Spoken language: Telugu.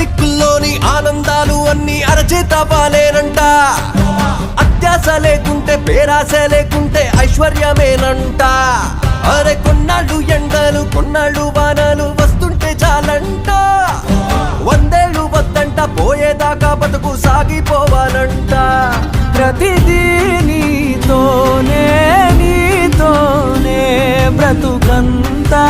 దిక్కుల్లోని ఆనందాలు అన్ని అరచేత పాలేనంట. అత్యాస లేకుంటే పేరాస లేకుంటే ఐశ్వర్యమేనంట. అరే కొన్నాళ్ళు ఎండలు కొన్నాళ్ళు వానలు వస్తుంటే చాలంట. 100 ఏళ్ళు వద్దంట, పోయేదాకా బతుకు సాగిపోవాలంట. ప్రతిదీ నీతోనే నీతోనే బ్రతుకంతా